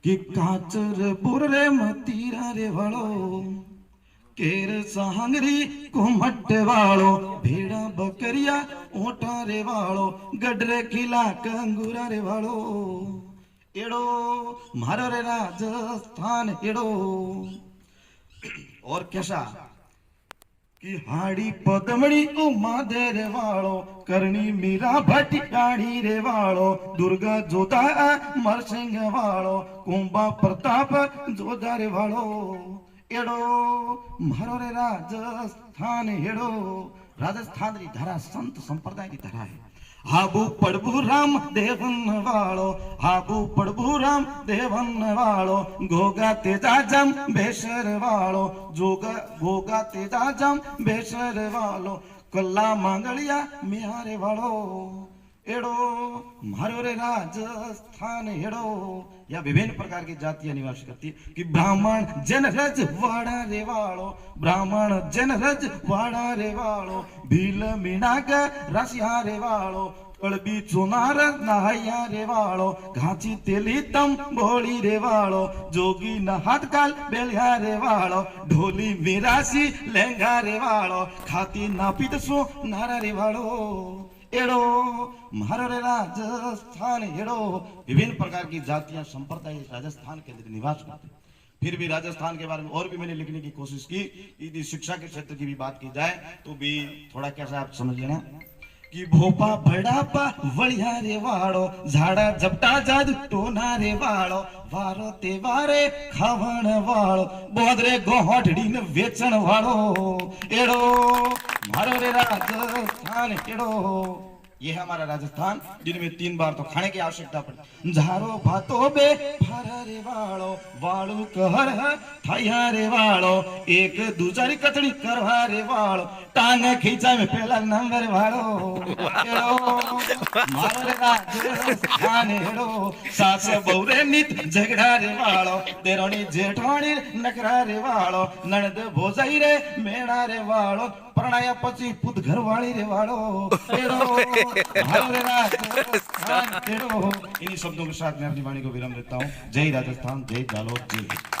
कि काचर पुरे मतीरा रे वालो केर सांगरी कोमट वालो भेड़ा बकरिया ओटा रे वालो गडरे खिला कंगूरा रे वालो एड़ो मारो रे राजस्थान एड़ो। और कैसा कि हाड़ी पदमणी उमा दे रे वालो करणी मीरा भटियाड़ी रे वालो दुर्गा जोधा मरसिंह वालो कुंभा प्रताप जोधा रे वालो एड़ो मारो रे राजस्थान एड़ो। राजस्थान री धरा संत संप्रदाय की धरा है। हाबू पड़बू राम देवन वालो हाबू पड़बू राम देवन वालो गोगा तेजा जम बेसर वालो जोगा गोगा तेजा जम बेसर वालो कल्ला मांगलिया मिहारे वालो एड़ो मारो रे राजस्थान एड़ो। या विभिन्न प्रकार की जातियां निवास करती है कि ब्राह्मण जनरज वाड़ा रे वालो ब्राह्मण जनरज वाड़ा रे वालो भील मीनाक रसिया रे वालो कड़बी चुनार नहाया रे वालो घाची तेली तम बोली रे वालो जोगी नहाटकाल बेलिया रे वालो ढोली मिरासी लहंगा रे वालो खाती नापित सो नारा रे वालो एड़ो मारो रे राजस्थान एड़ो। विभिन्न प्रकार की जातियां संप्रदाय राजस्थान के अंदर निवास करते। फिर भी राजस्थान के बारे में और भी मैंने लिखने की कोशिश की। यदि शिक्षा के क्षेत्र की भी बात की जाए तो भी थोड़ा कैसा आप समझ लेना कि भोपा बड़ापा वड़िया रे वाड़ो झाड़ा जपटा जाद टोना रे वाड़ो वारो तेवारे खावण वाड़ो बोदरे गोहटड़ी ने वेचण वाड़ो एड़ो मारो रे राजस्थान एड़ो। ये है हमारा राजस्थान जिनमें 3 बार तो खाने की आवश्यकता पड़ती। झारो भातो बे फारा रे वाड़ो वाळू कहर थाया रे वाड़ो एक दूसरी कचड़ी करवा रे वाड़ो टांग खींचा में पहला नंबर वाड़ो एड़ो मारो रे राजस्थान एड़ो। सास बहुरे नित झगड़ा रे वाड़ो देरोनी जेठाणी नखरा रे वाड़ो नणद भोजाई रे मेणा रे वाड़ो परणाया पची पुत घर वाली रे वाड़ो एड़ो मारो रे राजस्थान एड़ो। इन्हीं शब्दों के साथ मैं अपनी वाणी को विराम देता हूँ। जय राजस्थान जय जालोर जय।